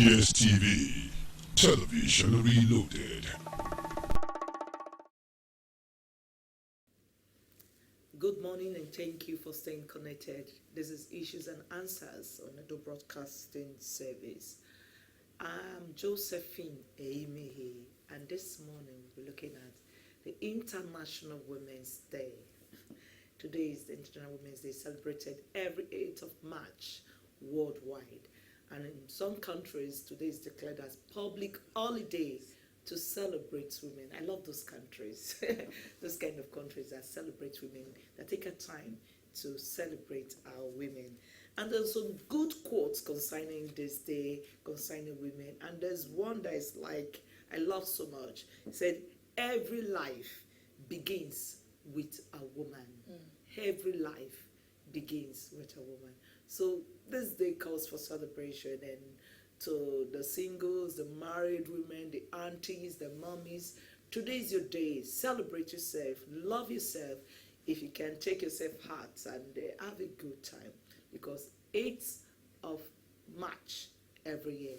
EBS TV, Television Reloaded. Good morning and thank you for staying connected. This is Issues and Answers on the Broadcasting Service. I'm Josephine Eimehi, and this morning we're looking at the International Women's Day. Today is the International Women's Day, celebrated every 8th of March worldwide. And in some countries, today is declared as public holiday to celebrate women. I love those countries, those kind of countries that celebrate women, that take a time to celebrate our women. And there's some good quotes concerning this day, concerning women. And there's one that is like, I love so much. It said, every life begins with a woman. Every life begins with a woman. So this day calls for celebration, and to the singles, the married women, the aunties, the mummies, today is your day. Celebrate yourself, love yourself. If you can, take yourself out and have a good time, because 8th of March every year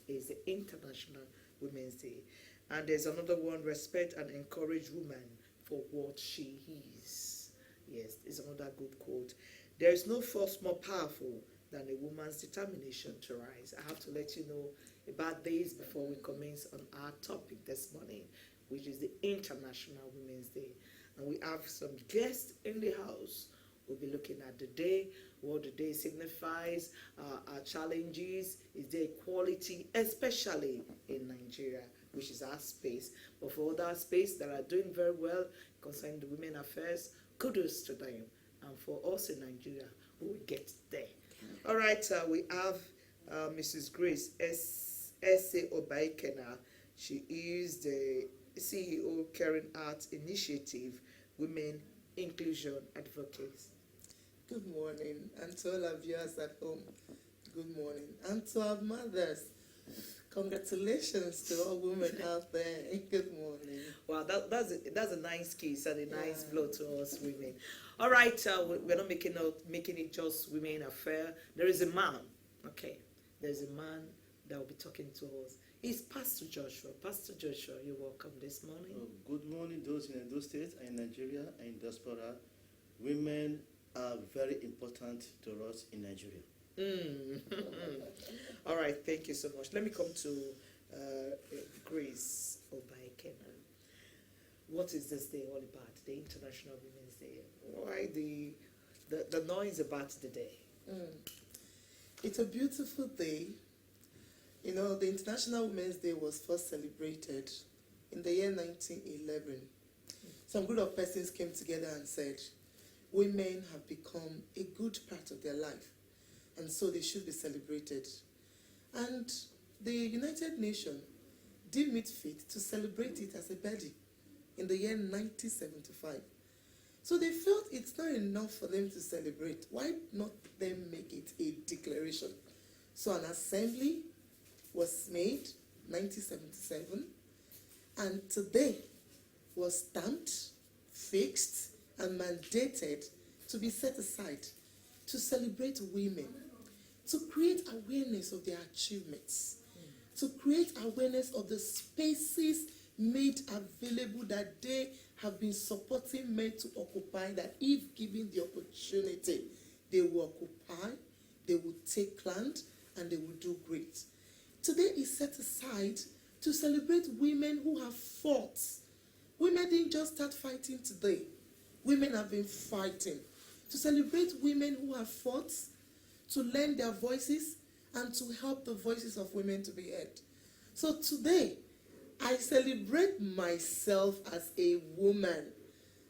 is the International Women's Day. And there's another one, respect and encourage women for what she is. Yes, it's another good quote. There is no force more powerful than a woman's determination to rise. I have to let you know about this before we commence on our topic this morning, which is the International Women's Day. And we have some guests in the house. We'll be looking at the day, what the day signifies, our challenges, is there equality, especially in Nigeria, which is our space. But for other space that are doing very well concerning the women affairs, kudos to them. And for us in Nigeria, we will get there. All right, we have Mrs. Grace S.A. Obaikena. She is the CEO Caring Arts Initiative, Women Inclusion Advocates. Good morning, and to all our viewers at home, good morning. And to our mothers, congratulations to all women out there. Good morning. Wow, that's a nice kiss and a nice blow to us women. All right, we're not making it just women affair. There is a man, okay? There's a man that will be talking to us. He's Pastor Joshua. Pastor Joshua, you're welcome this morning. Oh, good morning, those in Edo State and Nigeria and diaspora. Women are very important to us in Nigeria. All right, thank you so much. Let me come to Grace Obaikena. What is this day all about? The International Women's Day. Why the noise about the day? It's a beautiful day. You know, the International Women's Day was first celebrated in the year 1911. Some group of persons came together and said, women have become a good part of their life, and so they should be celebrated. And the United Nations deemed it fit to celebrate it as a birthday in the year 1975. So they felt it's not enough for them to celebrate. Why not them make it a declaration? So an assembly was made 1977, and today was stamped, fixed, and mandated to be set aside to celebrate women, to create awareness of their achievements, to create awareness of the spaces made available that they have been supporting men to occupy, that if given the opportunity, they will occupy, they will take land, and they will do great. Today is set aside to celebrate women who have fought. Women didn't just start fighting today. Women have been fighting. To celebrate women who have fought, to lend their voices, and to help the voices of women to be heard. So today, I celebrate myself as a woman.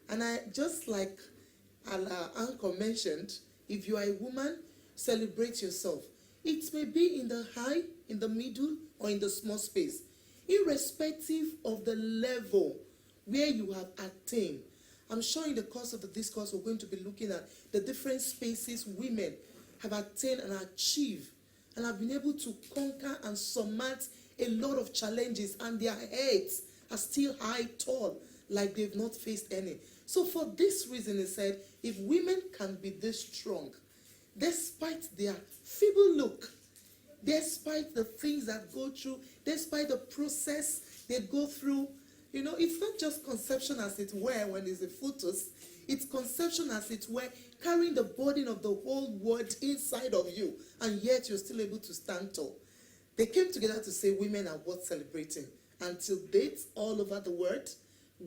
And I, just like Anchor mentioned, if you are a woman, celebrate yourself. It may be in the high, in the middle, or in the small space. Irrespective of the level where you have attained. I'm sure in the course of the discourse, we're going to be looking at the different spaces women have attained and achieved, and have been able to conquer and surmount a lot of challenges, and their heads are still high, tall, like they've not faced any. So for this reason, he said, if women can be this strong, despite their feeble look, despite the things that go through, despite the process they go through. It's not just conception as it were when it's a fetus, it's conception as it were, carrying the burden of the whole world inside of you, and yet you're still able to stand tall. They came together to say women are worth celebrating. Until date, all over the world,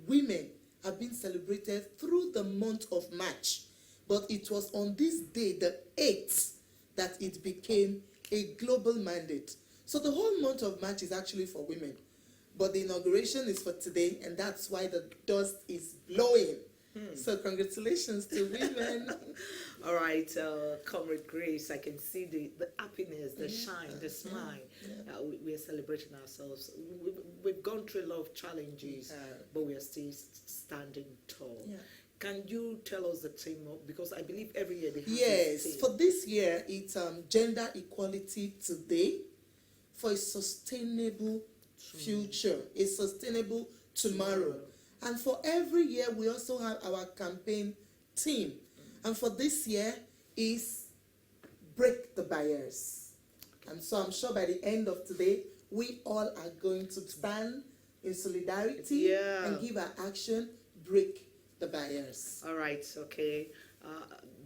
women have been celebrated through the month of March. But it was on this day, the 8th, that it became a global mandate. So the whole month of March is actually for women. But the inauguration is for today, and that's why the dust is blowing. So congratulations to women. All right, Comrade Grace, I can see the happiness, the shine, the smile. We are celebrating ourselves. We've gone through a lot of challenges, but we are still standing tall. Yeah. Can you tell us the theme of, because I believe every year they have Yes, this theme. for this year, it's Gender Equality Today for a sustainable future, a sustainable tomorrow. And for every year, we also have our campaign theme. And for this year is Break the Barriers. And so I'm sure by the end of today, we all are going to stand in solidarity and give our action, break the barriers. All right, okay.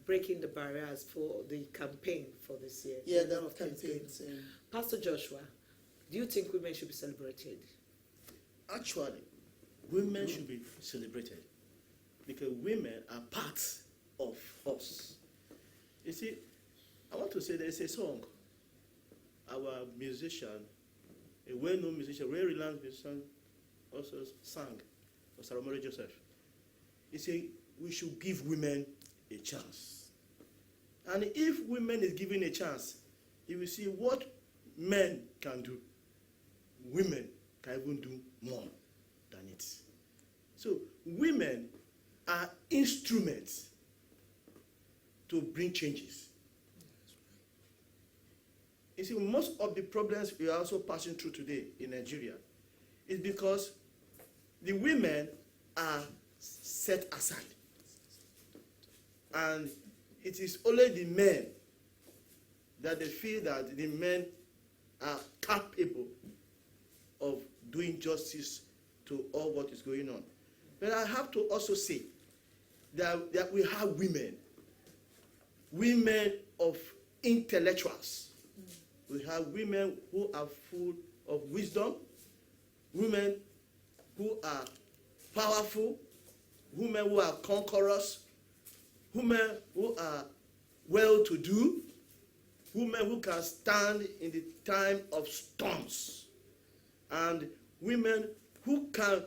Breaking the barriers for the campaign for this year. Yeah, A lot the of things campaign going on. team. Pastor Joshua, do you think women should be celebrated? Actually, women should be celebrated because women are part of us. You see, I want to say there's a song our musician, a well-known musician, very renowned musician, also sang for Saramori Joseph. He said, we should give women a chance. And if women is given a chance, you will see what men can do. Women can even do more than it. So women are instruments to bring changes. You see, most of the problems we are also passing through today in Nigeria is because the women are set aside. And it is only the men that they feel that the men are capable of doing justice to all what is going on. But I have to also say that we have women of intellectuals. We have women who are full of wisdom, women who are powerful, women who are conquerors, women who are well-to-do, women who can stand in the time of storms, and women who can,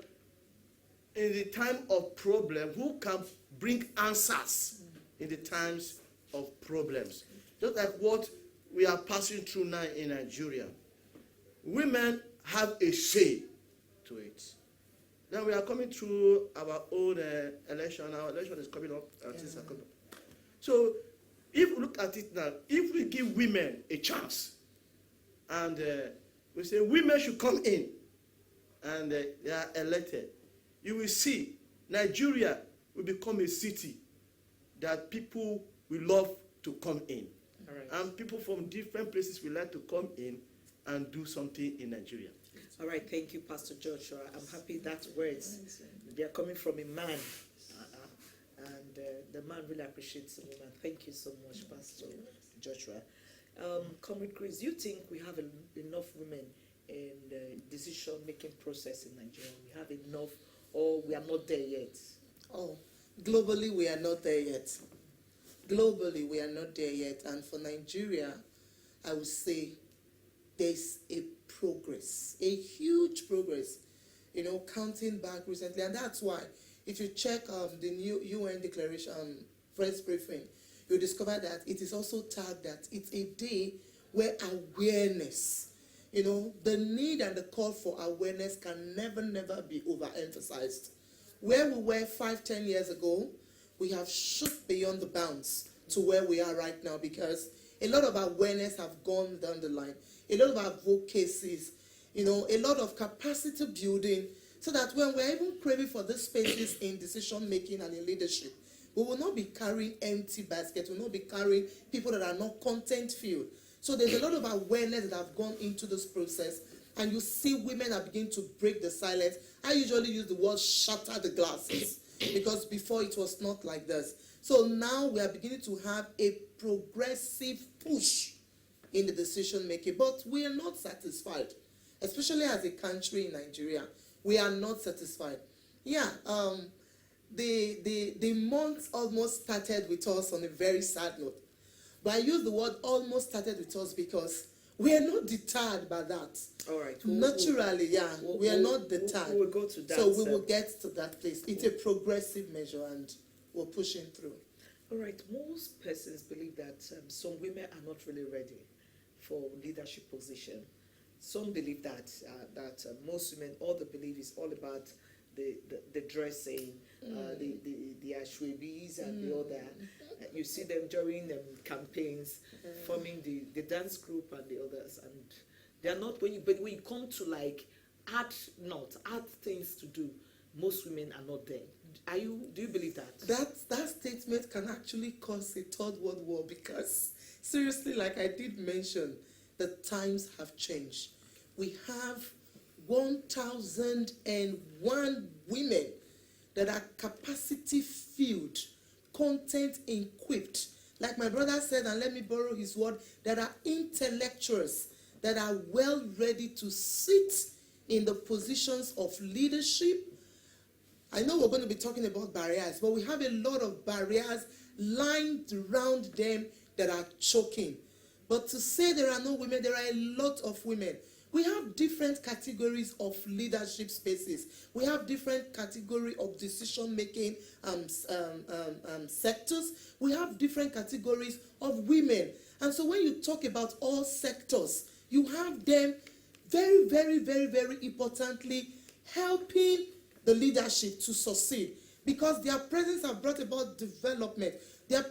in the time of problem, who can bring answers in the times of problems. Just like what we are passing through now in Nigeria. Women have a say to it. Now we are coming through our own election. Our election is coming up. So if we look at it now, if we give women a chance, and we say women should come in, and they are elected, you will see Nigeria will become a city that people will love to come in. Right. And people from different places will like to come in and do something in Nigeria. All right, thank you, Pastor Joshua. I'm happy that words, they are coming from a man. And the man really appreciates the woman. Thank you so much, Pastor Joshua. Comrade Chris, do you think we have enough women in the decision-making process in Nigeria? We have enough, or we are not there yet? Oh, globally, we are not there yet. Globally, we are not there yet. And for Nigeria, I would say there's a progress, a huge progress, counting back recently. And that's why, if you check the new UN Declaration, first briefing, you'll discover that it is also tagged that it's a day where awareness, the need and the call for awareness can never be overemphasized. Where we were 5-10 years ago, we have shot beyond the bounds to where we are right now, because a lot of awareness have gone down the line. A lot of advocacies, a lot of capacity building, so that when we're even craving for these spaces in decision making and in leadership, we will not be carrying empty baskets, we will not be carrying people that are not content filled. So there's a lot of awareness that have gone into this process, and you see women are beginning to break the silence. I usually use the word shatter the glasses because before it was not like this. So now we are beginning to have a progressive push in the decision making, but we are not satisfied, especially as a country in Nigeria. We are not satisfied. Yeah, the month almost started with us on a very sad note. But I use the word almost started with us because we are not deterred by that. All right. Naturally, we are not deterred. We'll go to that. So we will get to that place. It's a progressive measure, and we're pushing through. All right. Most persons believe that some women are not really ready for leadership position. Some believe that most women, all they believe is all about the dressing, the ashwebis and the other. You see them during campaigns, forming the dance group and the others, and they are not. But when you come to like hard things to do, most women are not there. Do you believe that? That statement can actually cause a third world war because seriously, like I did mention, the times have changed. We have 1,001 women that are capacity filled, content equipped. Like my brother said, and let me borrow his word, that are intellectuals, that are well ready to sit in the positions of leadership. I know we're going to be talking about barriers, but we have a lot of barriers lined around them that are choking. But to say there are no women, there are a lot of women. We have different categories of leadership spaces. We have different category of decision-making sectors. We have different categories of women. And so when you talk about all sectors, you have them very, very, very, very importantly helping the leadership to succeed because their presence have brought about development. Their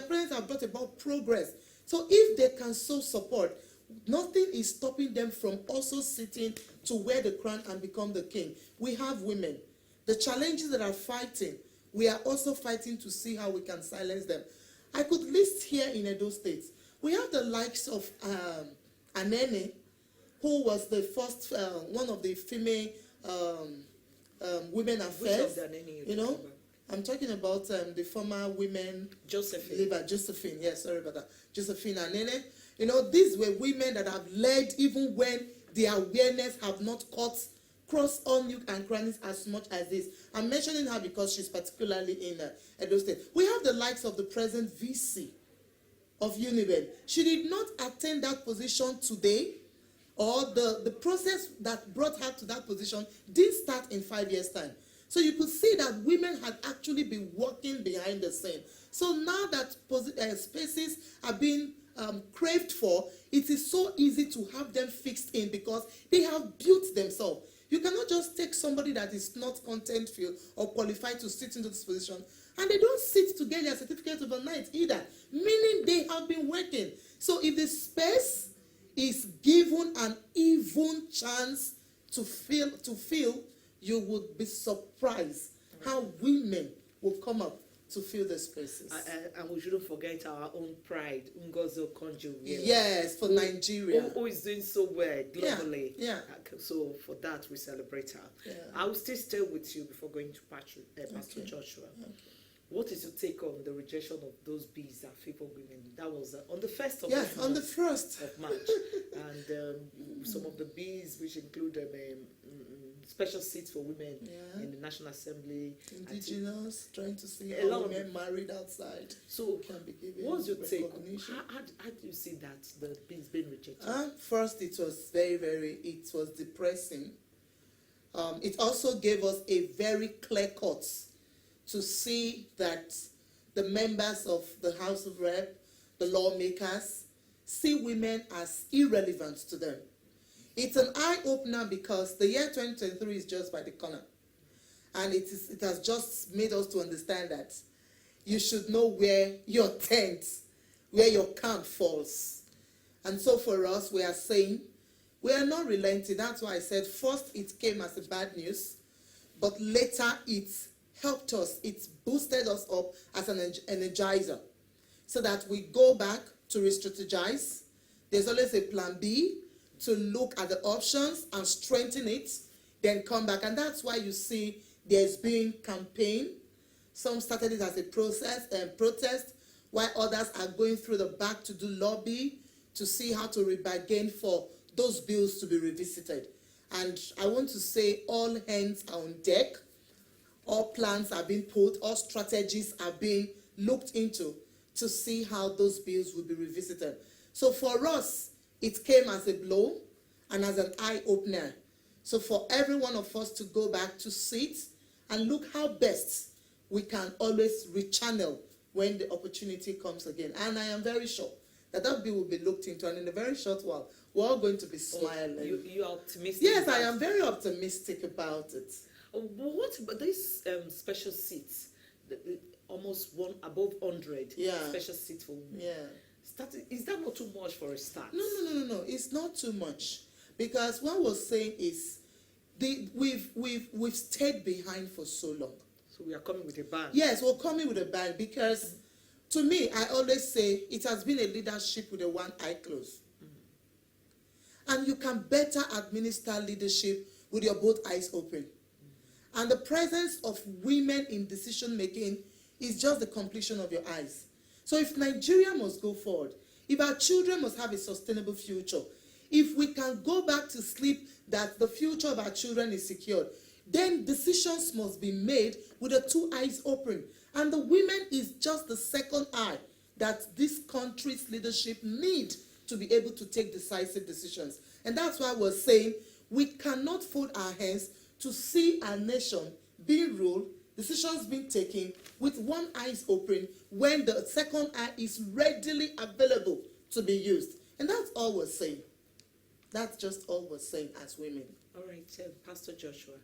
presence have brought about progress. So if they can so support, nothing is stopping them from also sitting to wear the crown and become the king. We have women. The challenges that are fighting, we are also fighting to see how we can silence them. I could list here in Edo State. We have the likes of Anene, who was the first, one of the female women affairs. Which of the Anene you know? I'm talking about the former women Josephine, yes, sorry about that. Josephine and Nene. You know, these were women that have led even when the awareness have not crossed all nook and crannies as much as this. I'm mentioning her because she's particularly in Edo State. We have the likes of the present VC of Uniben. She did not attain that position today, or the process that brought her to that position didn't start in 5 years' time. So you could see that women had actually been working behind the scene. So now that spaces are being craved for, it is so easy to have them fixed in because they have built themselves. You cannot just take somebody that is not content filled or qualified to sit into this position, and they don't sit to get their certificate overnight either, meaning they have been working. So if the space is given an even chance to fill, you would be surprised how women will come up to fill the spaces. And we shouldn't forget our own pride, Ngozi Okonjo. Yes, for Nigeria. Who is doing so well globally. Yeah. So for that, we celebrate her. Yeah. I will still stay with you before going to Pastor Joshua. Okay. What is your take on the rejection of those bills that favor women? That was on the 1st of on the 1st of March. And some of the bills, which include special seats for women in the National Assembly. Indigenous, trying to see a lot women married outside. So, can be given what's your take? recognition. How do you see that the bills being rejected? First, it was it was depressing. It also gave us a very clear cut to see that the members of the House of Rep, the lawmakers, see women as irrelevant to them. It's an eye-opener because the year 2023 is just by the corner. And it has just made us to understand that you should know where your tent, where your camp falls. And so for us, we are saying, we are not relenting. That's why I said first it came as a bad news, but later it helped us, it boosted us up as an energizer so that we go back to re-strategize, There's always a plan B to look at the options and strengthen it, then come back. And that's why you see there's been campaign. Some started it as a protest, while others are going through the back to do lobby to see how to rebargain for those bills to be revisited. And I want to say all hands are on deck. All plans are being put, all strategies are being looked into to see how those bills will be revisited. So for us, it came as a blow and as an eye-opener. So for every one of us to go back to sit and look how best we can always rechannel when the opportunity comes again. And I am very sure that that bill will be looked into, and in a very short while, we're all going to be smiling. You are optimistic? Yes, I am very optimistic about it. What about these special seats? Almost above 100 special seats for women. Yeah. Is that not too much for a start? No. It's not too much, because what we're saying is we've stayed behind for so long. So we are coming with a bang. Yes, we're coming with a bang, because to me, I always say it has been a leadership with a one eye closed. And you can better administer leadership with your both eyes open. And the presence of women in decision making is just the completion of your eyes. So if Nigeria must go forward, if our children must have a sustainable future, if we can go back to sleep that the future of our children is secured, then decisions must be made with the two eyes open. And the women is just the second eye that this country's leadership need to be able to take decisive decisions. And that's why we're saying we cannot fold our hands to see our nation being ruled, decisions being taken with one eye open when the second eye is readily available to be used. And that's all we're saying. That's just all we're saying as women. All right, Pastor Joshua,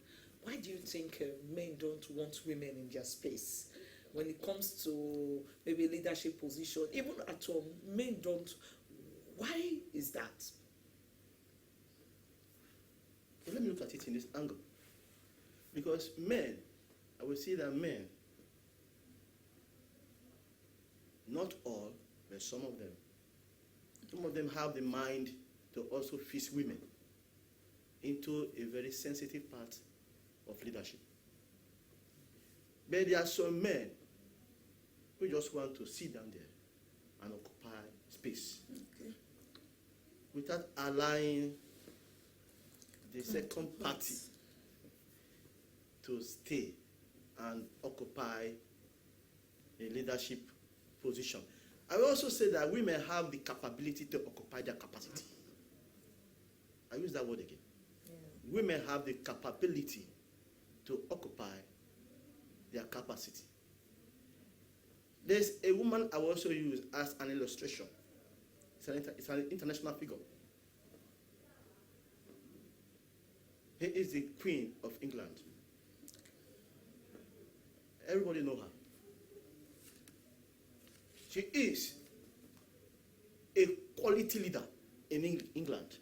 why do you think men don't want women in their space? When it comes to maybe leadership position, even at home, men don't. Why is that? Well, let me look at it in this angle. Because men, I will say that men, not all, but some of them have the mind to also fix women into a very sensitive part of leadership. But there are some men who just want to sit down there and occupy space without allowing the second party to stay and occupy a leadership position. I will also say that women have the capability to occupy their capacity. I use that word again. Women have the capability to occupy their capacity. There's a woman I will also use as an illustration. It's an international figure. He is the Queen of England. Everybody know her. She is a quality leader in England.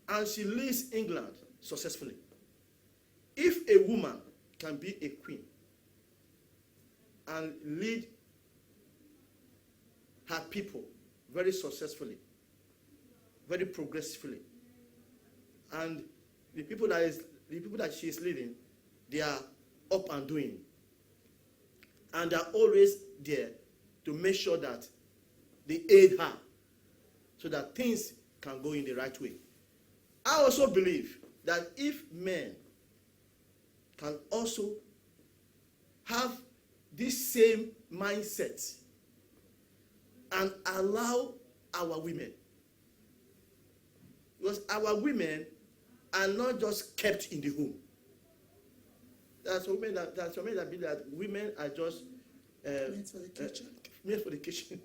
And she leads England successfully. If a woman can be a queen and lead her people very successfully, very progressively, and the people that she is leading, they are up and doing, and they are always there to make sure that they aid her so that things can go in the right way. I also believe that if men can also have this same mindset and allow our women, because our women are not just kept in the home. There are some men that believe that women are just Made for the kitchen. Made for the kitchen,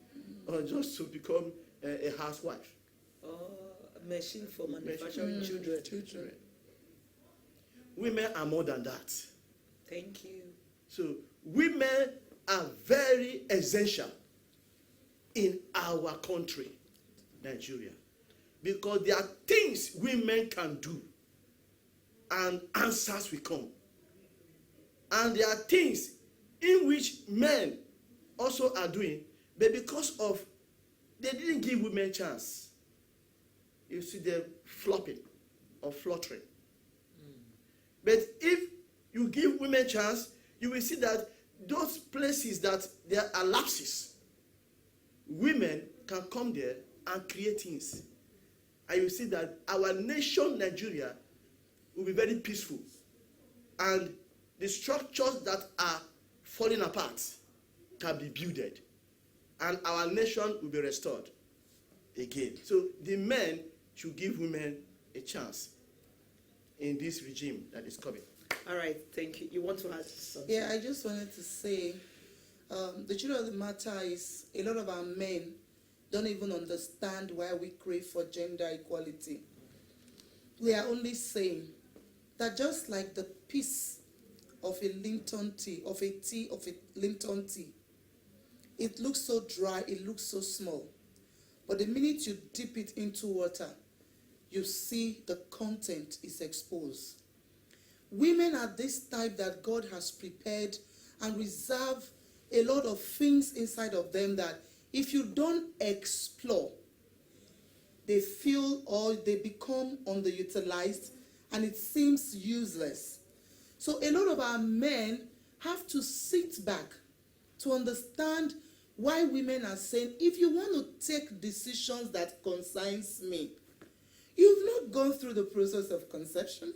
or just to become a housewife. A machine for manufacturing children. Women are more than that. Thank you. So women are very essential in our country, Nigeria, because there are things women can do and answers will come. And there are things in which men also are doing, but because of they didn't give women chance. You see them flopping or fluttering. But if you give women chance, you will see that those places that there are lapses, women can come there and create things. And you see that our nation, Nigeria, will be very peaceful. And the structures that are falling apart can be builded. And our nation will be restored again. So the men should give women a chance in this regime that is coming. All right, thank you. You want to add something? Yeah, I just wanted to say, the truth of the matter is a lot of our men don't even understand why we crave for gender equality. We are only saying that just like the piece of a Linton tea, of a Linton tea, it looks so dry, it looks so small. But the minute you dip it into water, you see the content is exposed. Women are this type that God has prepared and reserved a lot of things inside of them that if you don't explore, they feel or they become underutilized and it seems useless. So a lot of our men have to sit back to understand why women are saying, if you want to take decisions that concerns me, you've not gone through the process of conception.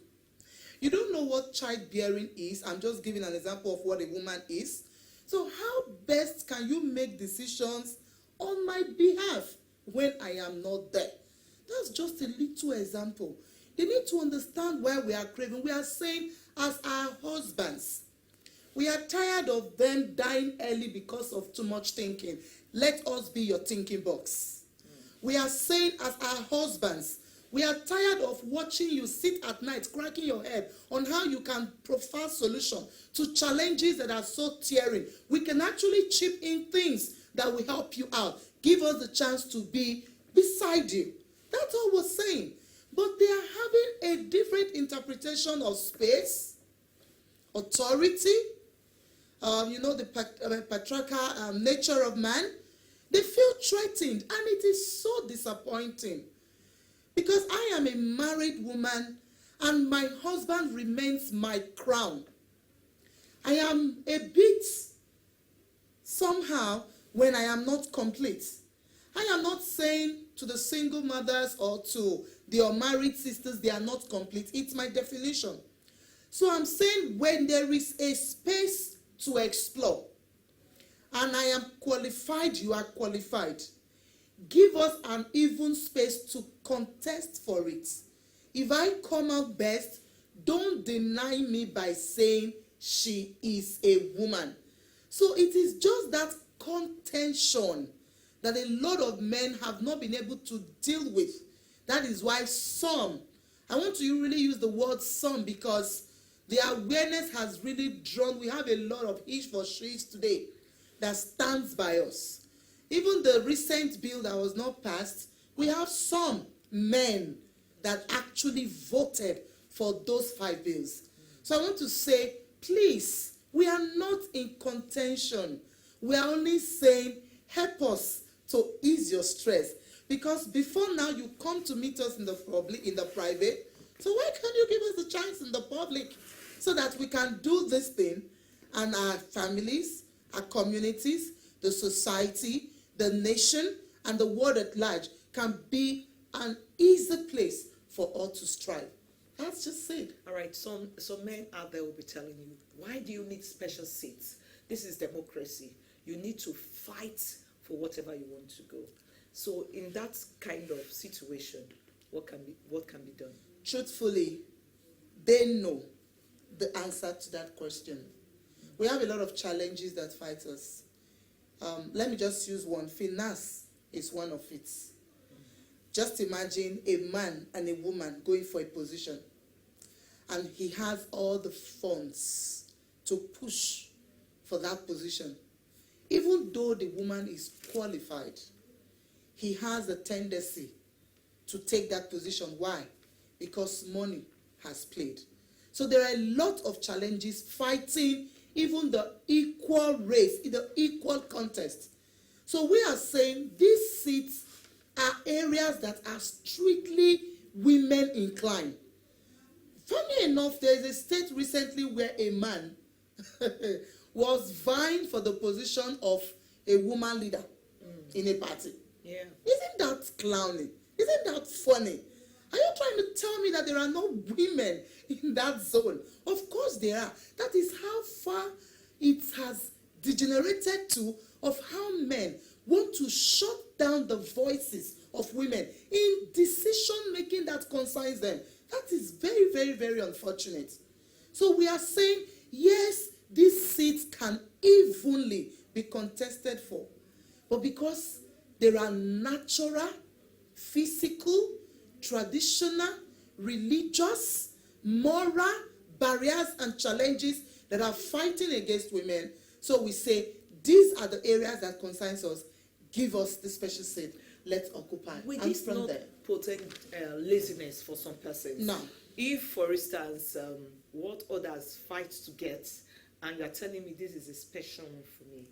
You don't know what childbearing is. I'm just giving an example of what a woman is. So how best can you make decisions on my behalf when I am not there? That's just a little example. They need to understand why we are craving. We are saying, as our husbands, we are tired of them dying early because of too much thinking. Let us be your thinking box. We are saying, as our husbands, we are tired of watching you sit at night cracking your head on how you can provide solution to challenges that are so tearing. We can actually chip in things that will help you out. Give us the chance to be beside you. That's all we're saying. But they are having a different interpretation of space, authority, the patriarchal nature of man. They feel threatened, and it is so disappointing. Because I am a married woman and my husband remains my crown. I am a bit somehow when I am not complete. I am not saying to the single mothers or to the unmarried sisters they are not complete. It's my definition. So I'm saying when there is a space to explore and I am qualified, you are qualified. Give us an even space to contest for it. If I come out best, don't deny me by saying she is a woman. So it is just that contention that a lot of men have not been able to deal with. That is why some, I want to really use the word some because the awareness has really drawn. We have a lot of he for she's today that stands by us. Even the recent bill that was not passed, we have some men that actually voted for those 5 bills. So I want to say, please, we are not in contention. We are only saying, help us to ease your stress. Because before now, you come to meet us in the public, in the private. So why can't you give us a chance in the public so that we can do this thing and our families, our communities, the society, the nation, and the world at large can be an easy place for all to strive. That's just it. All right, some men out there will be telling you, why do you need special seats? This is democracy. You need to fight for whatever you want to go. So in that kind of situation, what can be done? Truthfully, they know the answer to that question. We have a lot of challenges that fight us. Let me just use one. Finance is one of it. Just imagine a man and a woman going for a position, and he has all the funds to push for that position. Even though the woman is qualified, he has a tendency to take that position. Why? Because money has played. So there are a lot of challenges fighting even the equal race, the equal contest. So we are saying these seats are areas that are strictly women inclined. Funny enough, there is a state recently where a man was vying for the position of a woman leader in a party. Yeah. Isn't that clowning? Isn't that funny? Are you trying to tell me that there are no women in that zone? Of course there are. That is how far it has degenerated to, of how men want to shut down the voices of women in decision making that concerns them. That is very, very, very unfortunate. So we are saying, yes, these seats can evenly be contested for. But because there are natural, physical, traditional, religious, moral barriers and challenges that are fighting against women, so we say these are the areas that concerns us. Give us the special seat. Let's occupy. With And this from not there, potent laziness for some persons. No. If, for instance, what others fight to get, and you're telling me this is a special one for me,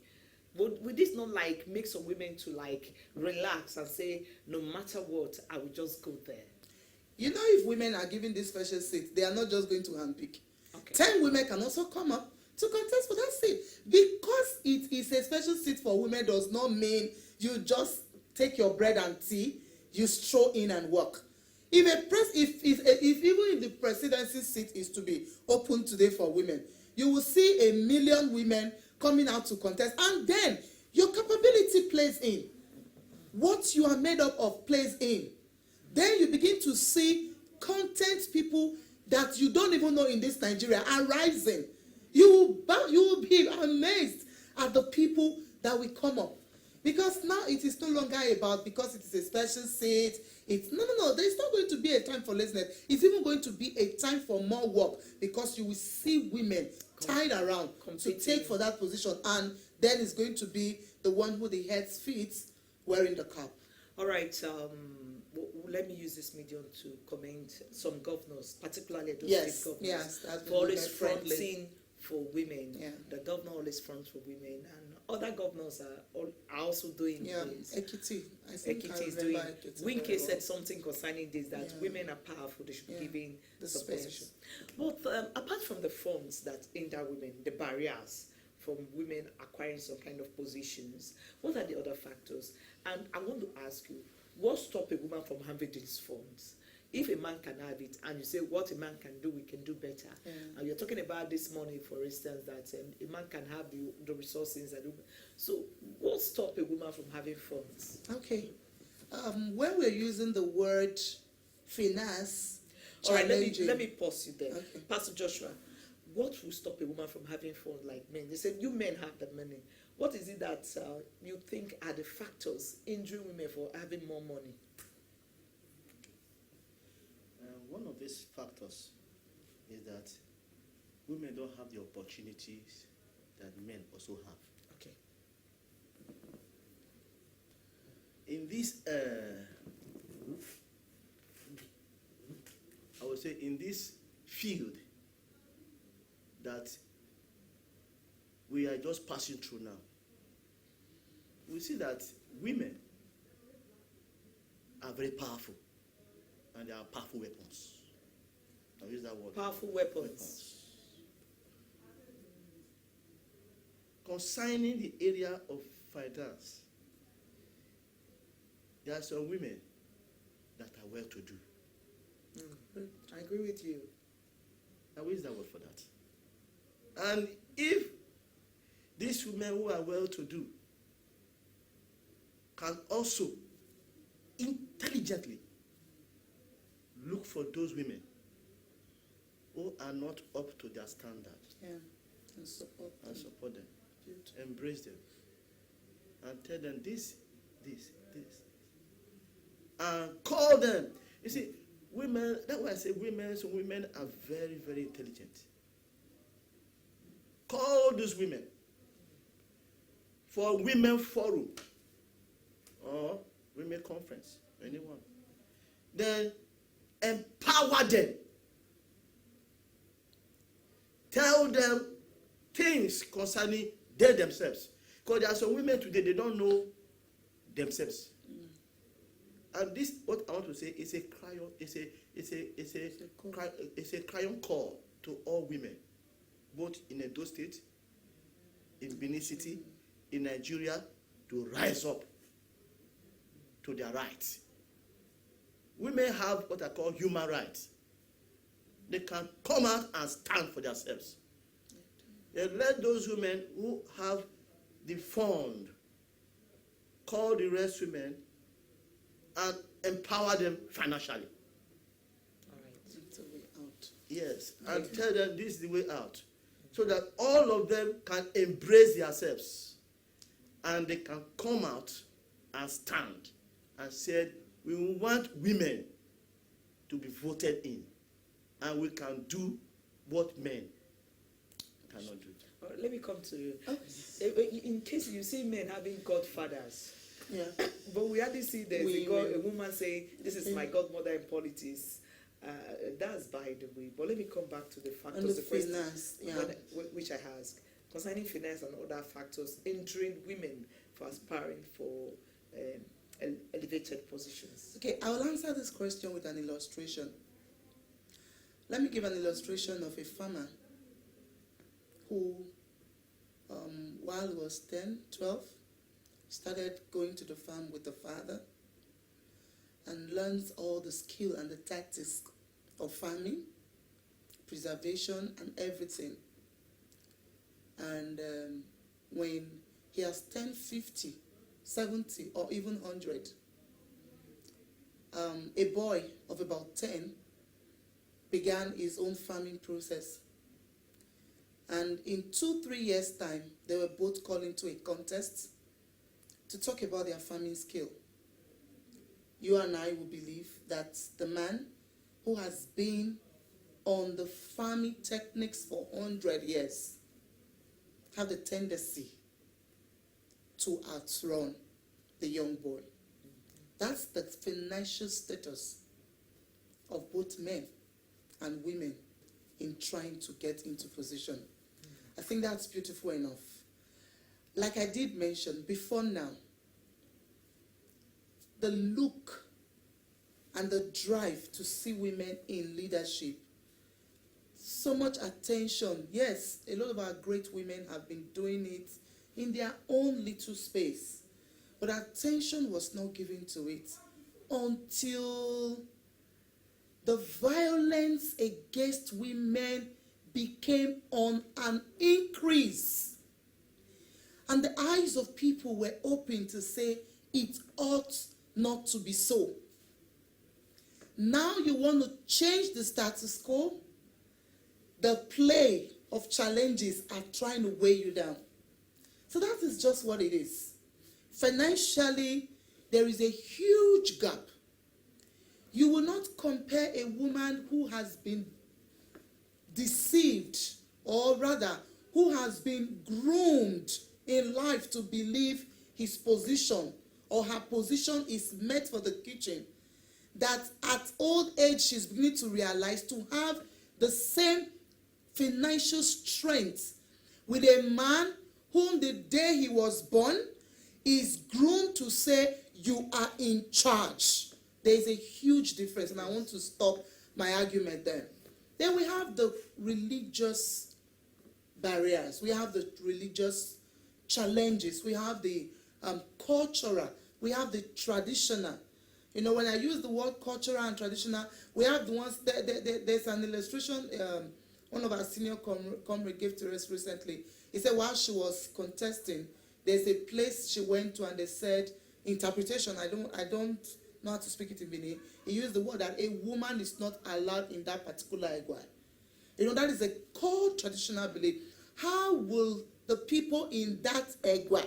would this not like make some women to like relax and say, no matter what, I will just go there? you know, if women are given this special seat, they are not just going to handpick. Okay. 10 women can also come up to contest for that seat. Because it is a special seat for women does not mean you just take your bread and tea, you stroll in and work. If even if the presidency seat is to be open today for women, you will see 1 million women coming out to contest, and then your capability plays in. What you are made up of plays in. Then you begin to see content people that you don't even know in this Nigeria are rising. You will be amazed at the people that will come up. Because now it is no longer about, because it is a special seat. It's no. There is not going to be a time for laziness. It's even going to be a time for more work, because you will see women tied around to take for that position, and then it's going to be the one who the heads feet wearing the cap. All right. Let me use this medium to commend some governors, particularly those state governors, Yes, that's for always friendly. fronting for women. Yeah. The governor always fronts for women, and other governors are also doing this. Ekiti. I think Ekiti I is remember doing. Ekiti Winke very well. said something concerning this, that Yeah. women are powerful; they should be Yeah. given The some space. position. But apart from the funds that hinder women, the barriers from women acquiring some kind of positions, what are the other factors? And I want to ask you, what stops a woman from having these funds? If a man can have it, and you say what a man can do, we can do better. Yeah. And you're talking about this money, for instance, that a man can have the resources. So what stops a woman from having funds? Okay. When we're using the word finance, All right, challenging. let me pause you there. Okay. Pastor Joshua, what will stop a woman from having fun like men? They said you men have the money. What is it that you think are the factors hindering women for having more money? One of these factors is that women don't have the opportunities that men also have. Okay. In this, I would say, in this field that we are just passing through now, we see that women are very powerful, and they are powerful weapons. I'll use that word. Powerful weapons. Concerning the area of finance, there are some women that are well to do. I agree with you. I will use that word for that. And if these women who are well to do can also intelligently look for those women who are not up to their standard Yeah. And support them. and support them, embrace them, and tell them this, and call them. You see, women, that's why I say women, so women are very, very intelligent. Call those women for women forum or women conference, anyone. Then empower them. Tell them things concerning they themselves. Because there are some women today, they don't know themselves. And this, what I want to say, is a crayon, it's a crayon call to all women, both in Edo State, in Benin City, in Nigeria, to rise up to their rights. Women have what I call human rights. They can come out and stand for themselves. And let those women who have the fund call the rest women and empower them financially. All right. It's a way out. Yes, and tell them this is the way out, so that all of them can embrace themselves and they can come out and stand and say, we want women to be voted in, and we can do what men cannot do. All right, let me come to you. Oh. In case you see men having godfathers, Yeah. but we hardly see there's a woman saying, this is my godmother in politics. That's by the way. But let me come back to the factors, And the the question finance, yeah. which I asked concerning finance and other factors hindering women for aspiring for elevated positions. Okay, I will answer this question with an illustration. Let me give an illustration of a farmer who, while he was 10, 12, started going to the farm with the father and learns all the skill and the tactics of farming, preservation, and everything. And when he has 10, 50, 70, or even 100, a boy of about 10 began his own farming process. And in 2-3 years' time, they were both called into a contest to talk about their farming skill. You and I will believe that the man who has been on the farming techniques for 100 years have the tendency to outrun the young boy. That's the financial status of both men and women in trying to get into position. I think that's beautiful enough. Like I did mention before now, the look and the drive to see women in leadership, so much attention. Yes, a lot of our great women have been doing it in their own little space, but attention was not given to it until the violence against women became on an increase. And the eyes of people were open to say it ought not to be so. Now you want to change the status quo. The play of challenges are trying to weigh you down. So that is just what it is. Financially, there is a huge gap. You will not compare a woman who has been deceived, or rather, who has been groomed in life to believe his position or her position is meant for the kitchen, that at old age she's beginning to realize to have the same financial strength with a man whom the day he was born is groomed to say, you are in charge. There is a huge difference, and I want to stop my argument there. Then we have the religious barriers. We have the religious challenges. We have the cultural. We have the traditional. You know, when I use the word cultural and traditional, we have the ones, there's an illustration one of our senior comrade gave to us recently. He said while she was contesting, there's a place she went to and they said, interpretation, I don't know how to speak it in Benin. He used the word that a woman is not allowed in that particular egwa. You know, that is a core traditional belief. How will the people in that egwa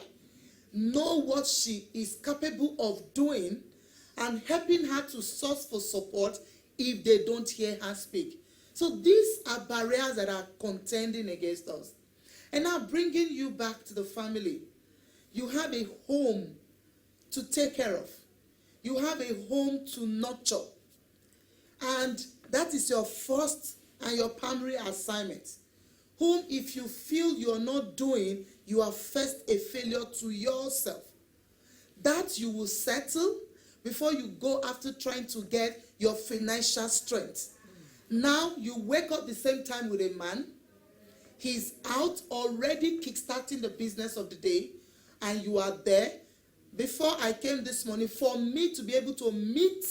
know what she is capable of doing and helping her to source for support if they don't hear her speak? So these are barriers that are contending against us. And now bringing you back to the family, you have a home to take care of. You have a home to nurture. And that is your first and your primary assignment. Whom, if you feel you're not doing, you are first a failure to yourself. that you will settle before you go after trying to get your financial strength. Now you wake up the same time with a man. He's out already kickstarting the business of the day, and you are there. Before I came this morning, for me to be able to meet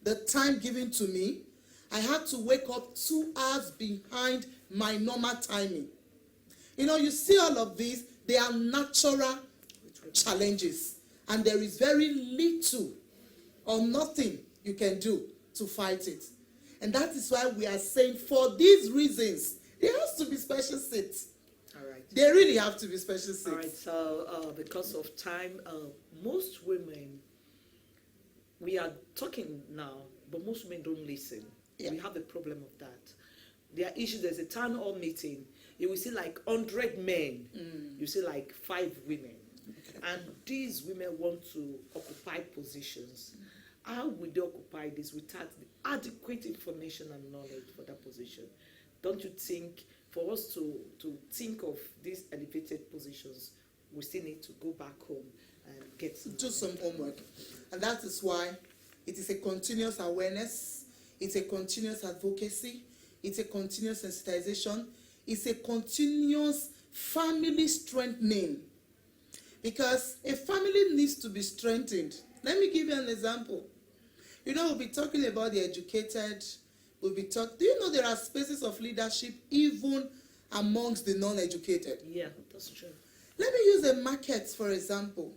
the time given to me, I had to wake up 2 hours behind my normal timing. You know, you see all of these, they are natural challenges, and there is very little or nothing you can do to fight it. And that is why we are saying, for these reasons, there has to be special seats. All right. They really have to be special seats. All right, so because of time, most women, we are talking now, but most women don't listen. Yeah. We have a problem of that. There are issues. There's a town hall meeting. You will see like 100 men. You see like 5 women. And these women want to occupy positions. How will they occupy this without the adequate information and knowledge for that position? Don't you think for us to think of these elevated positions, we still need to go back home and get some homework? And that is why it is a continuous awareness, it's a continuous advocacy, it's a continuous sensitization, it's a continuous family strengthening. Because a family needs to be strengthened. Let me give you an example. You know, we'll be talking about the educated. Do you know there are spaces of leadership even amongst the non-educated? Yeah, that's true. Let me use a market, for example.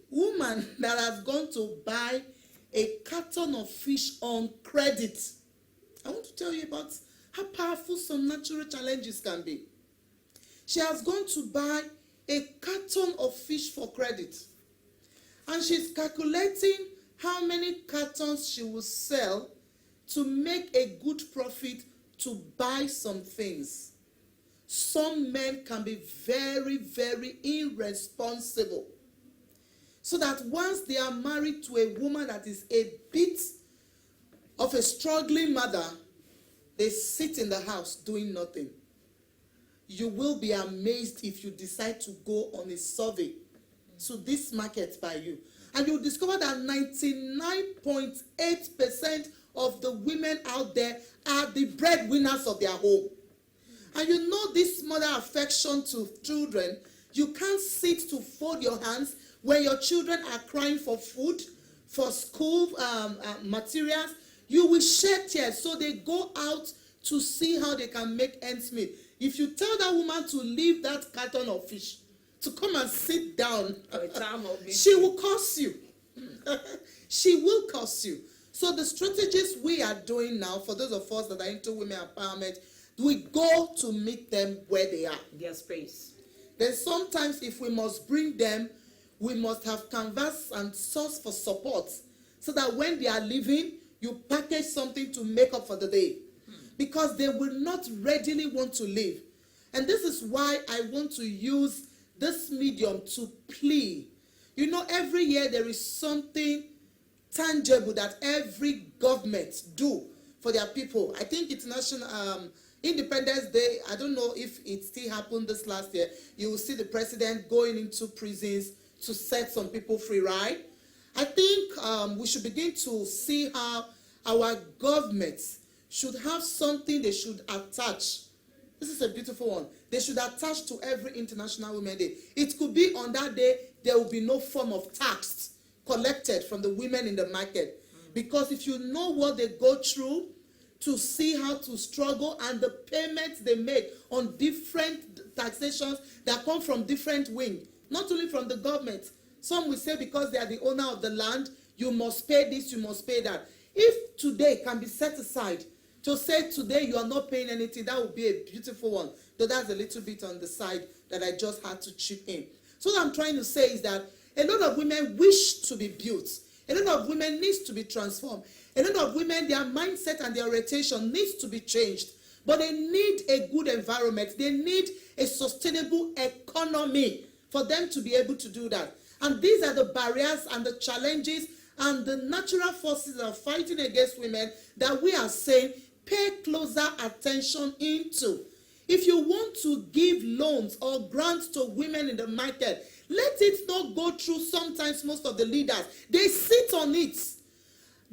Woman that has gone to buy a carton of fish on credit. I want to tell you about how powerful some natural challenges can be. She has gone to buy a carton of fish for credit. And she's calculating how many cartons she will sell to make a good profit to buy some things. Some men can be very, very irresponsible. So that once they are married to a woman that is a bit of a struggling mother, they sit in the house doing nothing. You will be amazed if you decide to go on a survey to this market by you. And you'll discover that 99.8% of the women out there are the breadwinners of their home. And you know this mother affection to children, you can't sit to fold your hands when your children are crying for food, for school materials. You will shed tears, so they go out to see how they can make ends meet. If you tell that woman to leave that carton of fish, to come and sit down, she will curse you. She will curse you. So the strategies we are doing now, for those of us that are into women empowerment, we go to meet them where they are. Their space. Then sometimes if we must bring them, we must have canvas and source for support, so that when they are leaving, you package something to make up for the day. Because they will not readily want to leave. And this is why I want to use this medium to plea. You know, every year there is something tangible that every government do for their people. I think International Independence Day, I don't know if it still happened this last year, you will see the president going into prisons to set some people free, right? I think we should begin to see how our governments should have something they should attach. This is a beautiful one. They should attach to every International Women's Day. It could be on that day, there will be no form of tax collected from the women in the market. Because if you know what they go through to see how to struggle and the payments they make on different taxations that come from different wings, not only from the government. Some will say because they are the owner of the land, you must pay this, you must pay that. If today can be set aside to say today you are not paying anything, that would be a beautiful one. Though that's a little bit on the side that I just had to chip in. So what I'm trying to say is that a lot of women wish to be built. A lot of women needs to be transformed. A lot of women, their mindset and their orientation needs to be changed. But they need a good environment. They need a sustainable economy for them to be able to do that. And these are the barriers and the challenges and the natural forces that are fighting against women that we are saying pay closer attention into. If you want to give loans or grants to women in the market, let it not go through sometimes most of the leaders. They sit on it.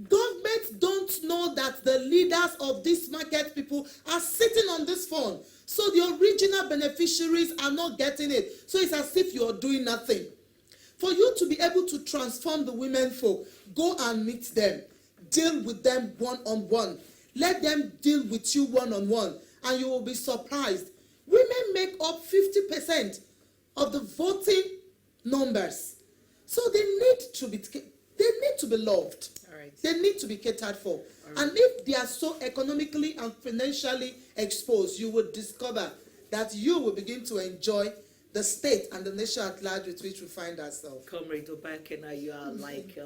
Governments don't know that the leaders of these market people are sitting on this fund. So the original beneficiaries are not getting it. So it's as if you're doing nothing. For you to be able to transform the women folk, go and meet them. Deal with them one-on-one. Let them deal with you one-on-one. And you will be surprised. Women make up 50% of the voting numbers. So they need to be loved. Right. They need to be catered for. Right. And if they are so economically and financially exposed, you will discover that you will begin to enjoy the state and the nation at large with which we find ourselves. Comrade Obakena, you are like,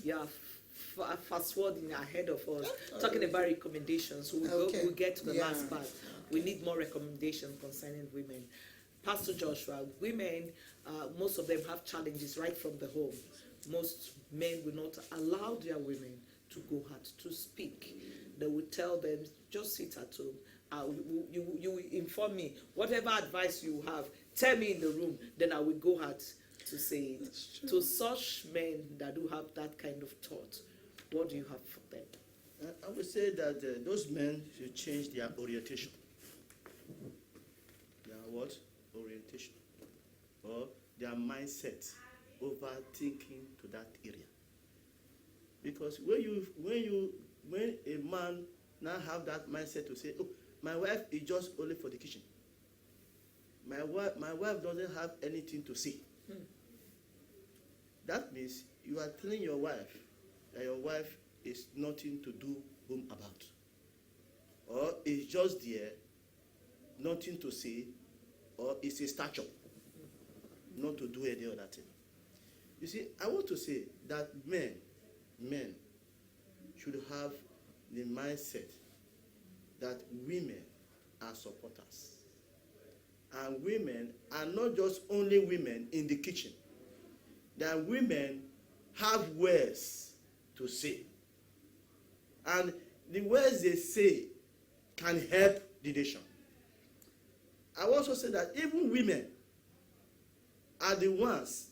you are fast forwarding ahead of us, talking about recommendations. So we'll get to the last part. We need more recommendations concerning women. Pastor Joshua, women, most of them have challenges right from the home. Most men will not allow their women to go out to speak. They will tell them, just sit at home. You will inform me. Whatever advice you have, tell me in the room, then I will go out to say it. To such men that do have that kind of thought, what do you have for them? I would say that those men should change their orientation. Their what? Orientation. Or their mindset overthinking to that area. Because when a man now have that mindset to say, oh, my wife is just only for the kitchen. My wife doesn't have anything to say. That means you are telling your wife that your wife is nothing to do home about. Or is just there, nothing to say, or is a stature, not to do any other thing. You see, I want to say that men should have the mindset that women are supporters. And women are not just only women in the kitchen. That women have words to say. And the words they say can help the nation. I also say that even women are the ones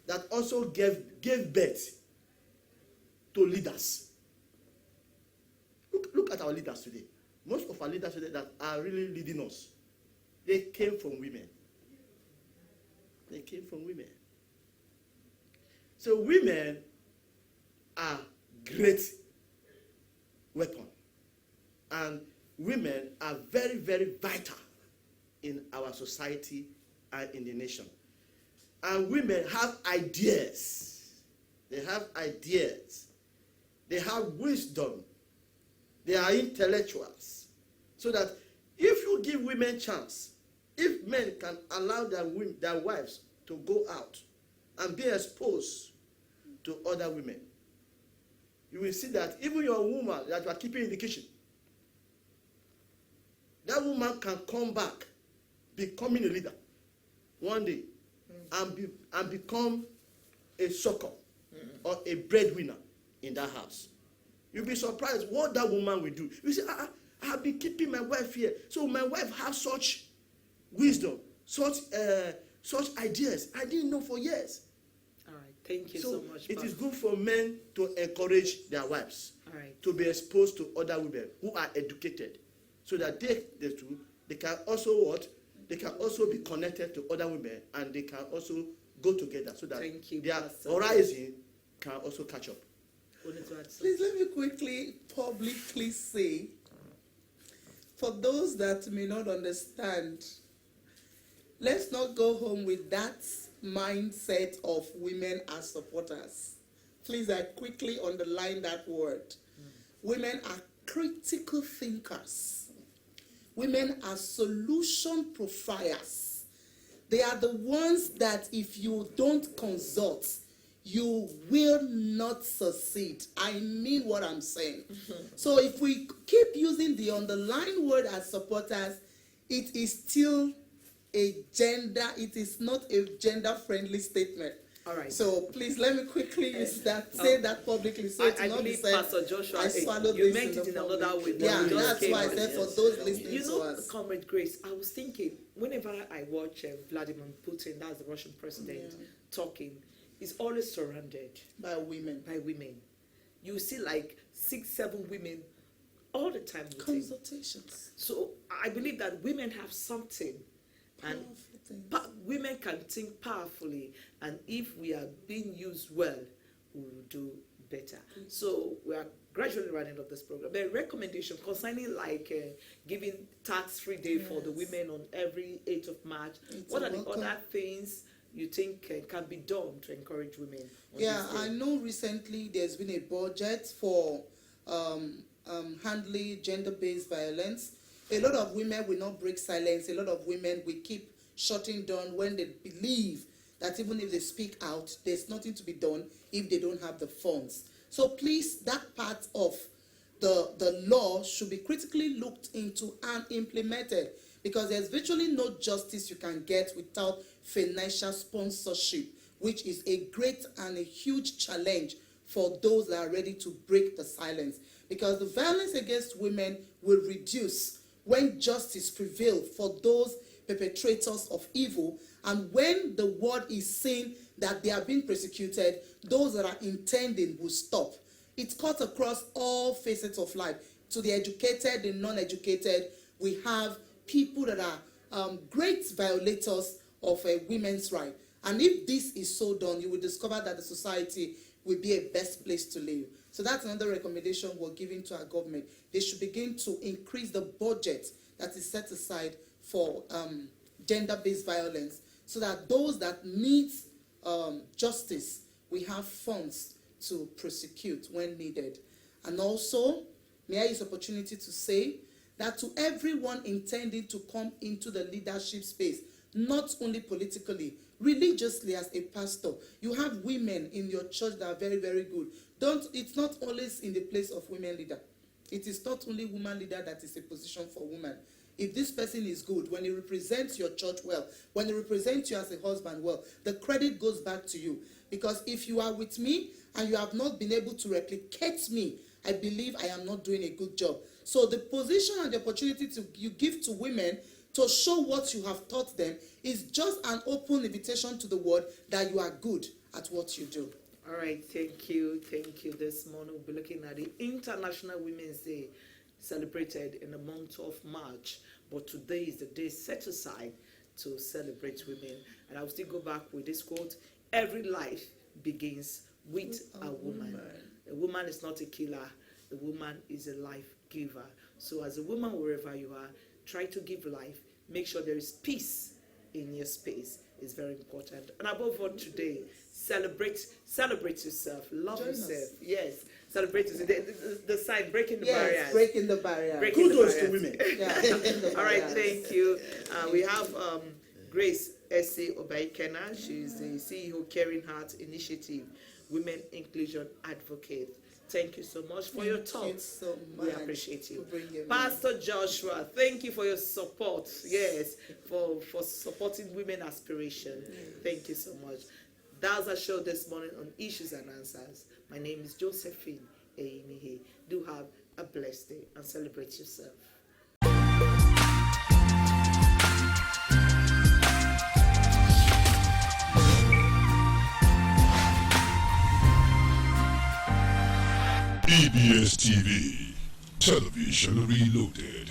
that also gave birth to leaders. Look at our leaders today. Most of our leaders today that are really leading us, they came from women. They came from women. So women are great weapon. And women are very, very vital in our society and in the nation. And women have ideas. They have ideas. They have wisdom. They are intellectuals. So that if you give women chance, if men can allow their wives to go out and be exposed to other women, you will see that even your woman that you are keeping in the kitchen, that woman can come back becoming a leader one day and become a succor or a breadwinner in that house. You'll be surprised what that woman will do. You say, I have been keeping my wife here. So my wife has such wisdom, such ideas. I didn't know for years. All right, thank you so much. It is good for men to encourage their wives to be exposed to other women who are educated, so that they can also what? They can also be connected to other women, and they can also go together, so that their horizon can also catch up. Please let me quickly, publicly say, for those that may not understand, let's not go home with that mindset of women as supporters. Please, I quickly underline that word. Women are critical thinkers. Women are solution profiles. They are the ones that if you don't consult, you will not succeed. I mean what I'm saying. So if we keep using the underlying word as supporters, it is still it is not a gender-friendly statement. All right. So please let me quickly use that, say that publicly, so it I will not be believe said, Pastor Joshua, I swallowed you this meant it in public. another way. But Yeah, you just that's came why I with said it. for those listening You to know, us. Comrade Grace, I was thinking, whenever I watch Vladimir Putin, that's the Russian president, talking, he's always surrounded By women. by women. You see like 6, 7 women all the time with him. Consultations. So I believe that women have something. And Powerful things. women can think powerfully, and if we are being used well, we will do better. So we are gradually running up this program. The recommendation concerning like giving tax-free day for the Yes. women on every 8th of March. It's What a are the welcome. other things you think can be done to encourage women on Yeah, this day? I know recently there's been a budget for handling gender-based violence. A lot of women will not break silence. A lot of women will keep shutting down when they believe that even if they speak out, there's nothing to be done if they don't have the funds. So please, that part of the law should be critically looked into and implemented, because there's virtually no justice you can get without financial sponsorship, which is a great and a huge challenge for those that are ready to break the silence. Because the violence against women will reduce when justice prevails for those perpetrators of evil, and when the world is seeing that they are being persecuted, those that are intending will stop. It cuts across all facets of life. To the educated, the non-educated, we have people that are great violators of women's rights. And if this is so done, you will discover that the society will be a best place to live. So that's another recommendation we're giving to our government. They should begin to increase the budget that is set aside for gender-based violence, so that those that need justice, we have funds to prosecute when needed. And also, may I use this opportunity to say that to everyone intending to come into the leadership space, not only politically, religiously as a pastor, you have women in your church that are very, very good. It's not always in the place of women leader. It is not only woman leader that is a position for women. If this person is good, when he represents your church well, when he represents you as a husband well, the credit goes back to you. Because if you are with me and you have not been able to replicate me, I believe I am not doing a good job. So the position and the opportunity you give to women to show what you have taught them is just an open invitation to the world that you are good at what you do. All right, thank you. Thank you. This morning we'll be looking at the International Women's Day, celebrated in the month of March. But today is the day set aside to celebrate women. And I'll still go back with this quote: every life begins with a woman. A woman is not a killer. A woman is a life giver. So as a woman, wherever you are, try to give life. Make sure there is peace in your space. It's very important. And above all today, celebrate yourself. Love Join yourself. us. Yes. Celebrate yourself. The sign, breaking the barriers. Yes, breaking the barrier. Breaking the Kudos to barriers. women. Yeah, breaking the All right, barriers. thank you. We have Grace S.A. Obaikena. She's the CEO Caring Heart Initiative, Women Inclusion Advocate. Thank you so much for your talk. Thank you so much. We appreciate you. for bringing me. Pastor Joshua, thank you for your support. Yes, for supporting women aspiration. Thank you so much. That's our show this morning on Issues and Answers. My name is Josephine Eimihe. Do have a blessed day and celebrate yourself. EBS TV, television reloaded.